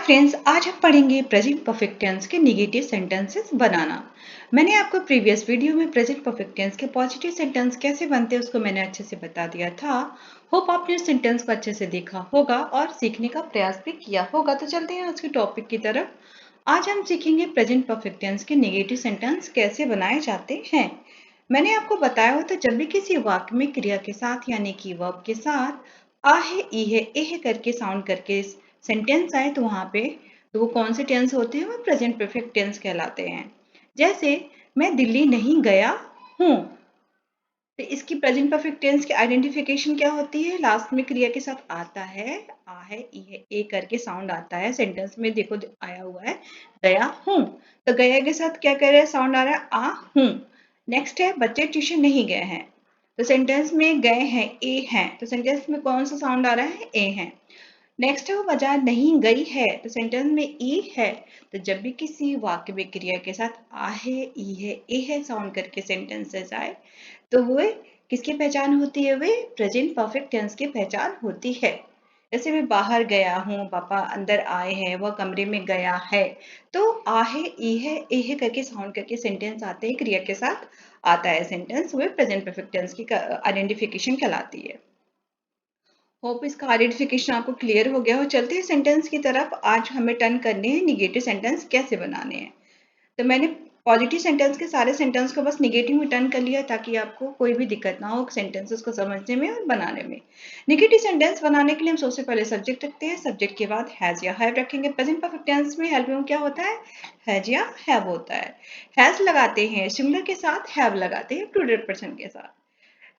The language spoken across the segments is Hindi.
फ्रेंड्स, आज हम पढ़ेंगे प्रेजेंट परफेक्ट टेंस के नेगेटिव सेंटेंसेस बनाना। मैंने आपको प्रीवियस वीडियो में प्रेजेंट परफेक्ट टेंस के पॉजिटिव सेंटेंस कैसे बनते हैं उसको मैंने अच्छे से बता दिया था। होप आपने उस सेंटेंस को अच्छे से देखा होगा और सीखने का प्रयास भी किया होगा। तो चलते हैं आज के टॉपिक की तरफ। आज हम सीखेंगे प्रेजेंट परफेक्ट टेंस के नेगेटिव सेंटेंस कैसे बनाए जाते हैं। मैंने आपको बताया हो तो जब भी किसी वाक्य में क्रिया के साथ यानी कि वर्ब के साथ आ है, ई है, ए है करके साउंड करके सेंटेंस आए तो वहां पे तो वो कौन से टेंस होते हैं, वो प्रेजेंट परफेक्ट टेंस कहलाते हैं। जैसे मैं दिल्ली नहीं गया हूं, तो इसकी प्रेजेंट परफेक्ट टेंस की आइडेंटिफिकेशन क्या होती है? लास्ट में क्रिया के साथ आता है, आ है, ई है, ए करके साउंड आता है। सेंटेंस में देखो आया हुआ है गया हूं, तो गया के साथ क्या कर रहे हैं? साउंड आ रहा है आ हूं। नेक्स्ट है बच्चे ट्यूशन नहीं गए हैं, तो सेंटेंस में गए हैं ए हैं, तो सेंटेंस में कौन सा साउंड आ रहा है? ए है। नेक्स्ट है वो बाजार नहीं गई है, तो सेंटेंस में ई है। तो जब भी किसी वाक्य में क्रिया के साथ आ है, ई है, ए है साउंड करके सेंटेंसेस आए तो वो किसकी पहचान होती है? वे प्रेजेंट परफेक्ट टेंस की पहचान होती है। जैसे मैं बाहर गया हूँ, पापा अंदर आए हैं, वह कमरे में गया है, तो आ है, ई है, ए है करके साउंड करके सेंटेंस आते हैं, क्रिया के साथ आता है सेंटेंस, वे प्रेजेंट परफेक्ट टेंस की आइडेंटिफिकेशन कहलाती है। होप इसका आइडेंटिफिकेशन आपको क्लियर हो गया हो। चलते हैं सेंटेंस की तरफ। आज हमें टर्न करने हैं निगेटिव सेंटेंस कैसे बनाने हैं। तो मैंने पॉजिटिव सेंटेंस के सारे सेंटेंस को बस निगेटिव में टर्न कर लिया ताकि आपको कोई भी दिक्कत ना हो सेंटेंसेस को समझने में और बनाने में। निगेटिव सेंटेंस बनाने के लिए हम सबसे पहले सब्जेक्ट रखते हैं। सब्जेक्ट के बाद हैज या हैव रखेंगे। प्रेजेंट परफेक्ट टेंस में हेल्प में क्या होता है? हैज या हैव होता है। हैज लगाते हैं सिंगुलर के साथ, हैव लगाते हैं प्लूरल पर्सन के साथ।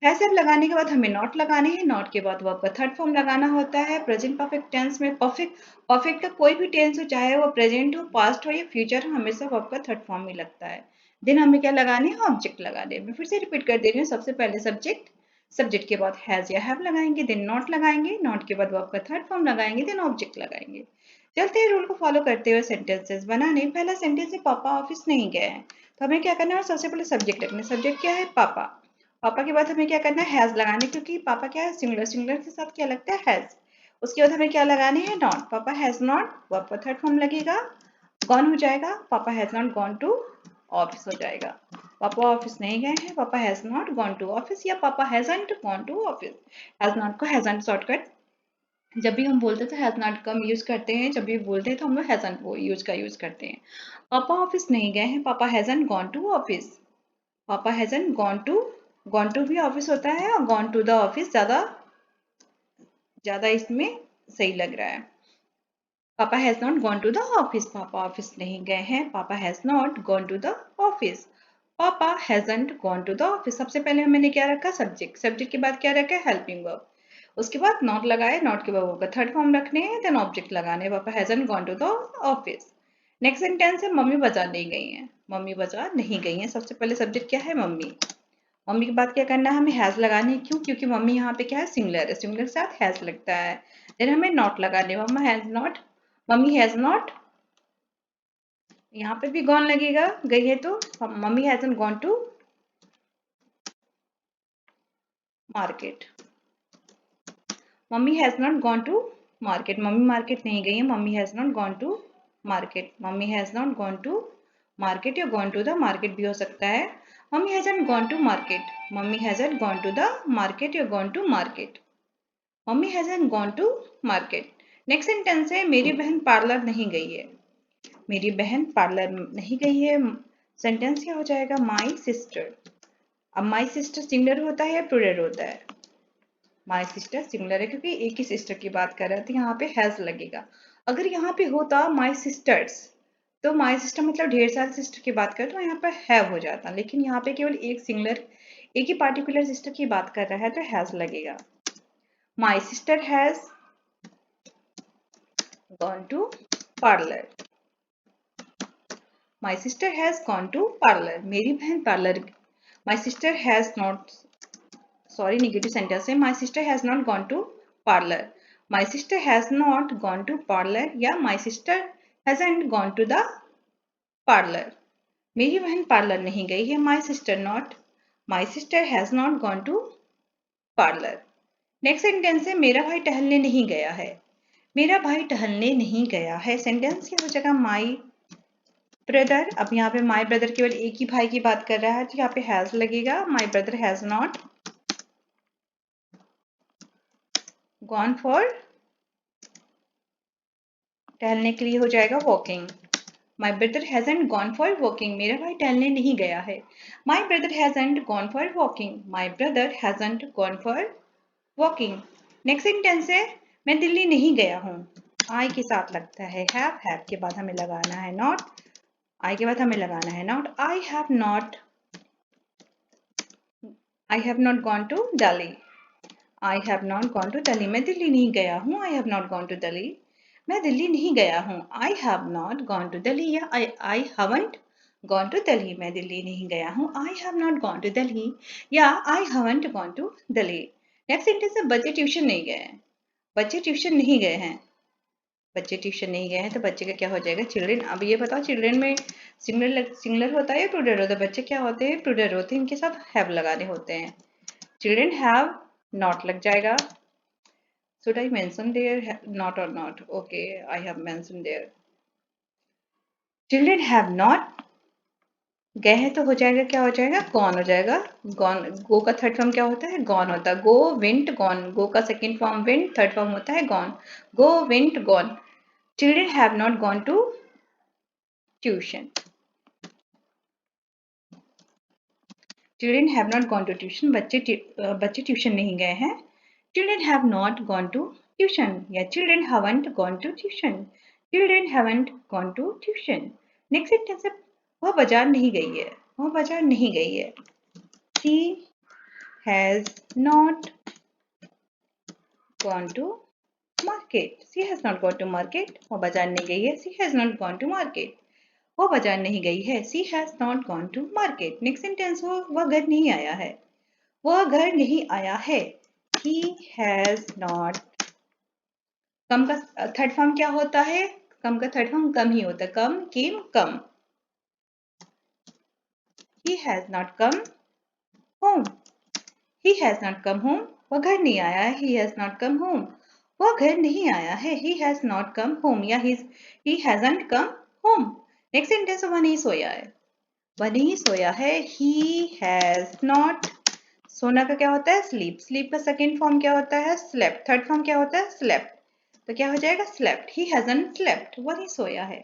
है सब लगाने के बाद हमें नॉट लगाने हैं। नॉट के बाद वर्ब का थर्ड फॉर्म लगाना होता है। प्रेजेंट परफेक्ट टेंस में परफेक्ट का कोई भी टेंस हो, चाहे वो प्रेजेंट हो, पास्ट हो या फ्यूचर हो, हमेशा वर्ब का थर्ड फॉर्म ही लगता है। देन हमें क्या लगाने हैं? ऑब्जेक्ट लगाने हैं। मैं फिर से रिपीट कर दे रही हूँ। सबसे पहले सब्जेक्ट, सब्जेक्ट के बाद हैज या हैव लगाएंगे, देन नॉट लगाएंगे, नॉट के बाद वर्ब का थर्ड फॉर्म लगाएंगे, देन ऑब्जेक्ट लगाएंगे। चलते हैं रूल को फॉलो करते हुए सेंटेंसेस बनाने। पहला सेंटेंस है पापा ऑफिस नहीं गए हैं, तो हमें क्या करना है? सबसे पहले सब्जेक्ट रखना है। सब्जेक्ट क्या है? पापा। पापा के बाद हमें क्या करना है? हैज लगाने, क्योंकि पापा क्या है? सिंगुलर, सिंगुलर के साथ क्या लगता है? हैज। उसके बाद हमें क्या लगाने हैं? नॉट। पापा हैज नॉट, वर्ब का थर्ड फॉर्म लगेगा, गॉन हो जाएगा, पापा has not gone to office हो जाएगा। पापा ऑफिस नहीं गए हैं, पापा has not gone to office, या पापा hasn't gone to office. Has not को हैजंट शॉर्टकट जब भी हम बोलते थे हैज नॉट कम यूज करते हैं, जब भी बोलते हैं तो हम लोग हैजंट वो यूज करते हैं। पापा ऑफिस नहीं गए हैं, पापा हैजंट गॉन टू ऑफिस। पापा हैजंट गॉन टू भी ऑफिस होता है, और गॉन टू द ऑफिस ज्यादा ज्यादा इसमें सही लग रहा है। पापा has not gone to the office, पापा ऑफिस नहीं गए हैं, पापा has not gone to the office. पापा hasn't gone to the office. सबसे पहले मैंने क्या रखा? सब्जेक्ट। सब्जेक्ट के बाद क्या रखा है? Helping verb. उसके बाद नॉट लगाए, नॉट के बाद वर्ब का थर्ड फॉर्म रखने हैं, देन ऑब्जेक्ट लगाने। पापा hasn't gone to the office. Next sentence है मम्मी बाजार नहीं गई हैं। मम्मी बाजार नहीं गई हैं। सबसे पहले सब्जेक्ट क्या है? मम्मी। मम्मी के बाद क्या करना है? हमें हैज लगाने हैं। क्यों? क्योंकि मम्मी यहाँ पे क्या है? सिंगुलर है, सिंगुलर के साथ हैज लगता है। देन हमें नॉट लगाने, मम्मा हैज नॉट, मम्मी हैज नॉट, यहाँ पे भी गॉन लगेगा, गई है तो मम्मी हैजंट गॉन टू मार्केट। मम्मी has not gone to market, मम्मी मार्केट नहीं गई है, मम्मी has not gone to market. मम्मी has not gone to market या गॉन टू द मार्केट भी हो सकता है। मम्मी हैजंट गॉन टू मार्केट, मम्मी hasn't gone to the market या गॉन टू मार्केट। मम्मी hasn't gone to market. Next sentence है मेरी बहन पार्लर नहीं गई है। मेरी बहन पार्लर नहीं गई है। सेंटेंस क्या हो जाएगा? My sister. अब माई सिस्टर सिंगुलर होता है या प्लूरल होता है? माई सिस्टर सिंगुलर है क्योंकि एक ही सिस्टर की बात कर रहे हैं, तो यहाँ पे हैज लगेगा। अगर यहाँ पे होता माई सिस्टर्स, तो माई सिस्टर मतलब ढेर सारे सिस्टर की बात कर, तो यहाँ पर हैव हो जाता, लेकिन यहाँ पे केवल एक सिंगुलर, एक ही पार्टिकुलर सिस्टर की बात कर रहा है, तो हैज लगेगा। My sister has gone to parlour. My sister has gone to parlour. मेरी बहन parlour. My sister has not, sorry negative sentence है। My sister has not gone to parlour. My sister has not gone to parlour या my sister hasn't gone to the parlour. मेरी बहन पार्लर नहीं गई है। My sister not, my sister has not gone to parlour. Next sentence है मेरा भाई टहलने नहीं गया है। मेरा भाई टहलने नहीं गया है। सेंटेंस की हो जाएगा माई ब्रदर। अब यहाँ पे माई ब्रदर केवल एक ही भाई की बात कर रहा है, तो यहाँ पे हैज लगेगा। My brother has not gone for, टहलने के लिए हो जाएगा walking. My brother hasn't gone for walking, मेरा भाई टहलने नहीं गया है। My brother hasn't gone for walking, my brother hasn't gone for walking. Next sentence है मैं दिल्ली नहीं गया हूँ। आई के साथ लगता है हैव के बाद हमें लगाना है नॉट, आई के बाद हमें लगाना है not. I have not gone to Delhi. I have not gone to Delhi, मैं दिल्ली नहीं गया हूँ। I have not gone to Delhi, मैं दिल्ली नहीं गया हूँ। I have not gone to Delhi या I haven't gone to Delhi, मैं दिल्ली नहीं गया हूँ। I have not gone to Delhi या I haven't gone to Delhi. Next sentence है बच्चे ट्यूशन नहीं गए हैं। बच्चे ट्यूशन नहीं गए हैं, बच्चे ट्यूशन नहीं गए हैं, तो बच्चे का क्या हो जाएगा चिल्ड्रेन। अब ये बताओ चिल्ड्रेन में सिंगुलर होता है या प्लूरल होता है? बच्चे क्या होते हैं? प्लूरल होते हैं, इनके साथ हैव लगाने होते हैं। चिल्ड्रेन हैव नॉट लग जाएगा। Should I mention there not or not? Okay, I have mentioned there. Children have not, गए हैं तो हो जाएगा, क्या हो जाएगा? गॉन हो जाएगा। गॉन, गो का थर्ड फॉर्म क्या होता है? गॉन होता है। गो विंट गॉन, गो का second form went, third form होता है gone. Go went gone. Children have not gone to tuition, children have not gone to tuition, बच्चे ट्यूशन नहीं गए हैं। Children have not gone to tuition या children haven't gone to tuition, children haven't gone to tuition. Next sentence है वह बाजार नहीं गई है। वह बाजार नहीं गई है। She has not gone to market, she has not gone to market, वह बाजार नहीं गई है। She has not gone to market, वो बाजार नहीं गई है। She has not gone to market. Next sentence हो वह घर नहीं आया है। वह घर नहीं आया है। He has not, कम का थर्ड फॉर्म क्या होता है? कम का थर्ड फॉर्म कम ही होता है। कम, केम, कम। He has not come home. He has not come home. वह घर नहीं आया है। He has not come home. वह घर नहीं आया है। He has not come home या he hasn't come home. Next sentence वह नहीं सोया है। वह नहीं सोया है। He has not, सोना का क्या होता है? स्लीप। स्लीप का सेकेंड फॉर्म क्या होता है? स्लेप्ट। थर्ड फॉर्म क्या होता है? स्लेप्ट। तो क्या हो जाएगा? स्लेप्ट। ही हैजंट स्लेप्ट, वह नहीं सोया है।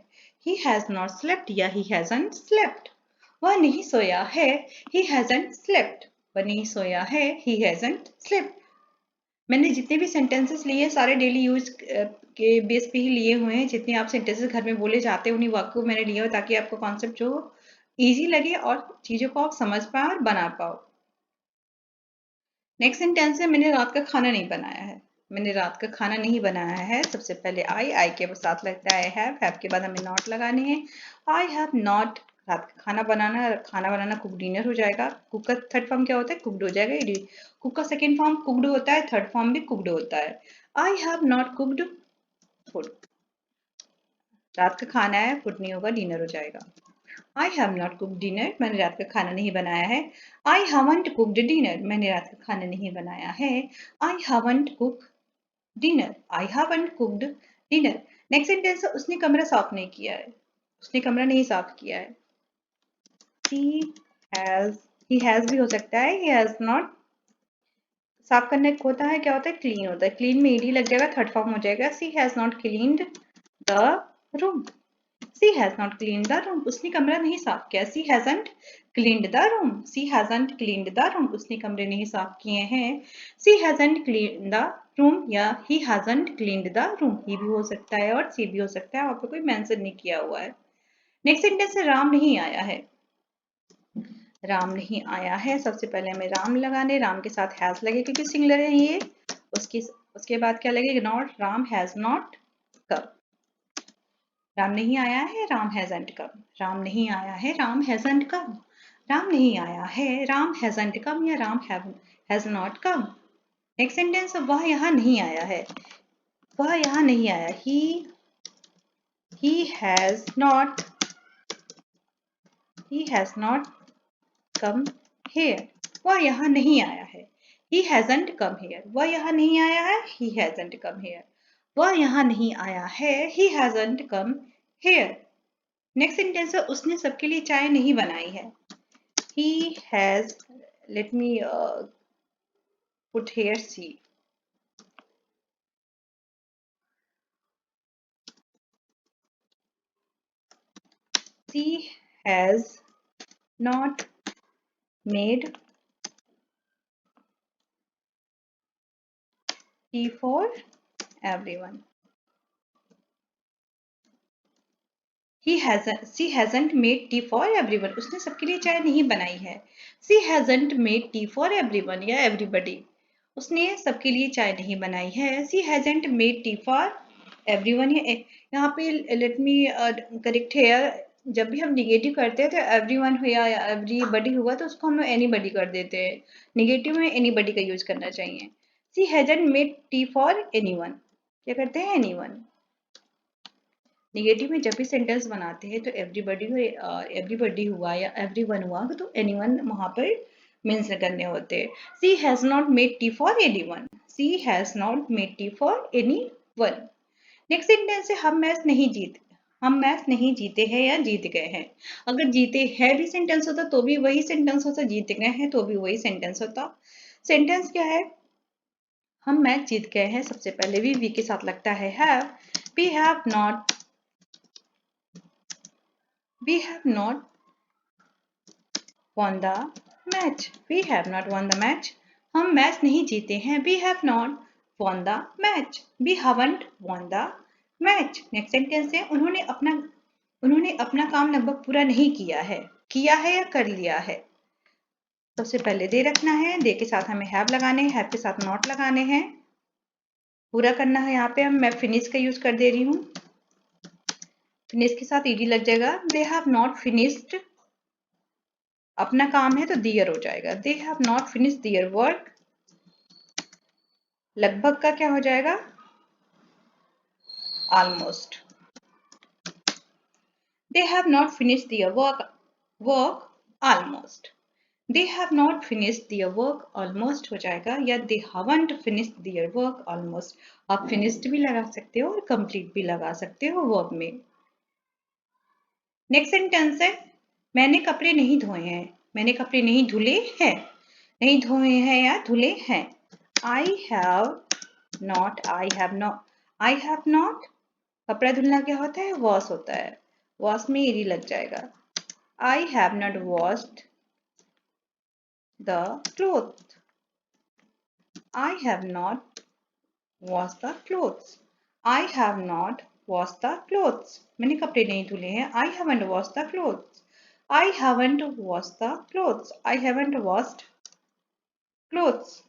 ही हैज नॉट स्लेप्ट या ही हैजंट स्लेप्ट, वह नहीं सोया है। ही हैजंट स्लेप्ट, वह नहीं सोया है। He hasn't slept. मैंने जितने भी सेंटेंसेस लिए सारे डेली यूज के बेस पे ही लिए हुए हैं। जितने आप सेंटेंसेस घर में बोले जाते हैं उन्हीं वाक्यों को मैंने लिया हो, ताकि आपको कॉन्सेप्ट जो इजी लगे और चीजों को आप समझ पाओ और बना पाओ। नेक्स्ट सेंटेंस है मैंने रात का खाना नहीं बनाया है। मैंने रात का खाना नहीं बनाया है। सबसे पहले आई के साथ लगता है हैव के बाद हमें नॉट लगाने हैं। आई हैव नॉट, रात का खाना बनाना कुक डिनर हो जाएगा। कुक का थर्ड फॉर्म क्या होता है? कुकड हो जाएगा। कुक का सेकेंड फॉर्म कुकड होता है, थर्ड फॉर्म भी कुकड होता है। आई हैव नॉट कुकड फूड, रात का खाना है, फूड नहीं होगा, डिनर हो जाएगा। आई हैव नॉट कुकड डिनर, मैंने रात का खाना नहीं बनाया है। आई हैवंट कुकड डिनर, मैंने रात का खाना नहीं बनाया है। I haven't cook dinner, I haven't cooked dinner. Next sentence है उसने कमरा साफ नहीं किया है। उसने कमरा नहीं साफ किया है। he he has भी हो सकता है। he has not, साफ करने को होता है क्या होता है? क्लीन होता है। क्लीन में ed लग जाएगा, थर्ड फॉर्म हो जाएगा। she has not cleaned the room, she has not cleaned the room, उसने कमरा नहीं साफ किया। she hasn't cleaned the room, she hasn't cleaned the room, उसने कमरे नहीं साफ किए हैं। she hasn't cleaned the room या he hasn't cleaned the room, he भी हो सकता है और she भी हो सकता है, वहां पे कोई मेंशन नहीं किया हुआ है। नेक्स्ट सेंटेंस है राम नहीं आया है। राम नहीं आया है, सबसे पहले हमें राम लगाने, राम के साथ हैज लगे क्योंकि सिंगुलर है ये। उसके बाद क्या लगेगा? Not, Ram has not come. Ram नहीं आया है, राम हैजंट कम। राम नहीं आया है, राम हैजंट कम। राम नहीं आया है, राम हैजंट कम या Ram has not come. Next sentence वह यहाँ नहीं आया है। वह यहाँ नहीं आया। he has not come here, वह यहाँ नहीं आया है। he hasn't come here, वह यहाँ नहीं आया है। he hasn't come here, वह यहाँ नहीं आया है, he hasn't come here. Next sentence है उसने सबके लिए चाय नहीं बनाई है, he has, let me put here C. She has not made tea for everyone. She hasn't made tea for everyone. उसने सबके लिए चाय नहीं बनाई है. She hasn't made tea for everyone या everybody. उसने सबके लिए चाय नहीं बनाई है. She hasn't made tea for everyone. यहाँ पे let me correct here. जब भी हम निगेटिव करते हैं तो everyone हुआ या everybody हुआ तो उसको हम anybody कर देते हैं. निगेटिव में anybody का यूज करना चाहिए. She hasn't made tea for anyone. क्या करते हैं anyone. निगेटिव में जब भी सेंटेंस बनाते हैं तो एवरीबडी हुआ या एवरीवन हुआ तो एनीवन वहां पर मीन्स करने होते हैं. She has not made tea for anyone. She has not made tea for anyone. Next sentence है हम मैच नहीं जीते हैं या जीत गए हैं. अगर जीते हैं भी सेंटेंस होता तो भी वही सेंटेंस होता, जीत गए हैं तो भी वही सेंटेंस होता. सेंटेंस क्या है, हम मैच जीत गए हैं. सबसे पहले वी के साथ लगता है have. We have not won the match. We have not won the match. हम मैच नहीं जीते हैं. We have not won the match. We haven't won the match. Next sentence है उन्होंने अपना काम लगभग पूरा नहीं किया है. किया है या कर लिया है. सबसे पहले दे रखना है. दे के साथ हमें हैव लगाने हैं. हैव के साथ नॉट लगाने हैं. पूरा करना है. यहाँ पे मैं फिनिश का यूज कर दे रही हूँ. फिनिश के साथ ईडी लग जाएगा. They have not finished. अपना काम है तो दियर हो जाएगा. They have not finished their work. लगभग का क्या हो जाएगा, almost. They have not finished their work almost. They have not finished their work almost हो जाएगा, या they haven't finished their work almost. आप फिनिश्ड भी लगा सकते हो और कंप्लीट भी लगा सकते हो वर्ब में. नेक्स्ट सेंटेंस है मैंने कपड़े नहीं धोए हैं. मैंने कपड़े नहीं धुले हैं. नहीं धोए हैं या धुले हैं. I have not. कपड़ा धुलना क्या होता है, वॉश होता है. वॉश में ईडी लग जाएगा. I have not washed the clothes. I have not washed the clothes. I have not washed the clothes. मैंने कपड़े नहीं धुले हैं. I haven't washed the clothes. I haven't washed the clothes. I haven't washed clothes.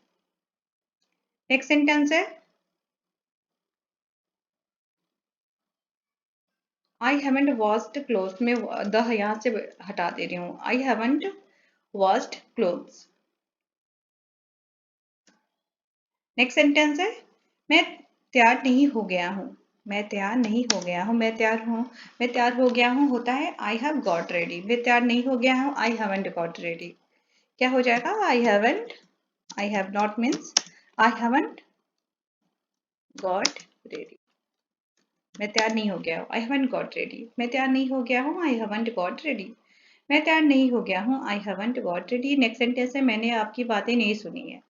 Next sentence है I haven't washed clothes. में द यहाँ से हटा दे रही हूँ. I haven't washed clothes. Next sentence है मैं तैयार नहीं हो गया हूँ. मैं तैयार नहीं हो गया हूँ. मैं तैयार हो गया हूँ होता है I have got ready. मैं तैयार नहीं हो गया हूँ I haven't got ready. क्या हो जाएगा, I have not means I haven't got ready. मैं तैयार नहीं हो गया हूँ I haven't got ready. मैं तैयार नहीं हो गया हूँ I haven't got ready. मैं तैयार नहीं हो गया हूँ I haven't got ready. Next sentence है मैंने आपकी बातें नहीं सुनी है.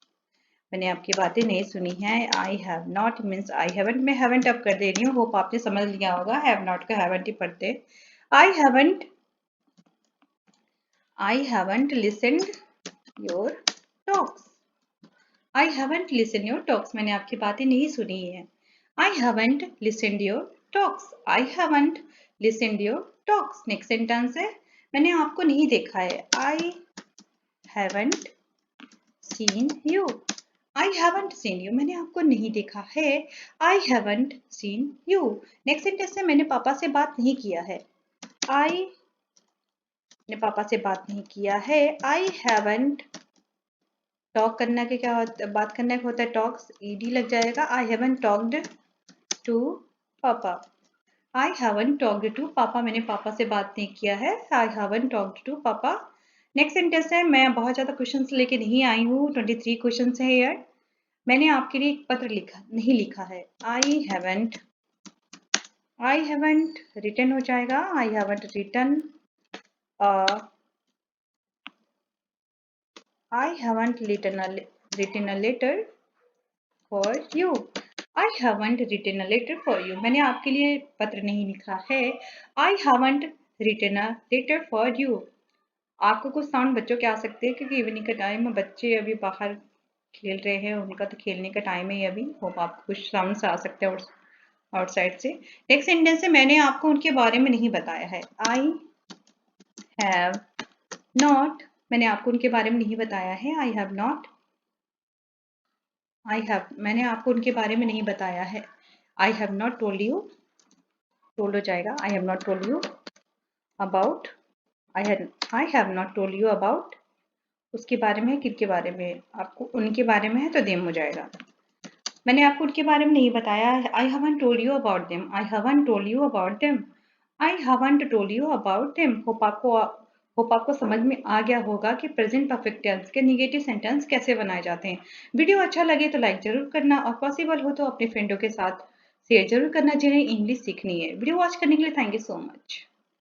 मैंने आपकी बातें नहीं सुनी है. I have not means I haven't. मैं haven't अब कर दे रही हूँ. होप आपने समझ लिया होगा. have not का haven't ही पढ़ते. I haven't listened your talks. I haven't listened your talks. मैंने आपकी बातें नहीं सुनी है. I haven't listened your talks. I haven't listened your talks. Next sentence है मैंने आपको नहीं देखा है. I haven't seen you. I haven't seen you. मैंने आपको नहीं देखा है. I haven't seen you. Next sentence है मैंने पापा से बात नहीं किया है. मैंने पापा से बात नहीं किया है. I haven't. टॉक करना के क्या होता है, बात करना होता है टॉक्स. ईडी लग जाएगा. I haven't talked to पापा. I haven't talked to पापा. मैंने पापा से बात नहीं किया है. I haven't talked to पापा. नेक्स्ट सेंटेंस है मैं बहुत ज्यादा क्वेश्चंस लेके नहीं आई हूँ. 23 क्वेश्चंस है यार. मैंने आपके लिए एक पत्र नहीं लिखा है। आई हैवेंट रिटन हो जाएगा। I haven't written I haven't written a letter for you. I haven't written a letter for you. मैंने आपके लिए पत्र नहीं लिखा है। I haven't written a letter for you. आपको कुछ साउंड बच्चों के आ सकते हैं क्योंकि इवनिंग का टाइम है, बच्चे अभी बाहर खेल रहे हैं, उनका तो खेलने का टाइम है अभी। होप आपको कुछ साउंड्स आ सकते हैं आउटसाइड से। नेक्स्ट सेंटेंस है, मैंने आपको उनके बारे में नहीं बताया है। आई हैव नॉट, मैंने आपको उनके बारे में नहीं बताया है। आई हैव नॉट, मैंने आपको उनके बारे में नहीं बताया है। आई have not told you, told हो जाएगा। आई have not told you about, I have not told you about, उसके बारे में, किसके बारे में, आपको उनके बारे में है तो देम हो जाएगा। मैंने आपको उनके बारे में नहीं बताया। I haven't told you about them, I haven't told you about them, I haven't told you about them. Hope आपको समझ में आ गया होगा कि प्रेजेंट परफेक्ट टेंस के नेगेटिव सेंटेंस कैसे बनाए जाते हैं। वीडियो अच्छा लगे तो लाइक जरूर करना और पॉसिबल हो तो अपने फ्रेंडों के साथ शेयर जरूर करना जिन्हें इंग्लिश सीखनी है। वीडियो वॉच करने के लिए थैंक यू सो मच।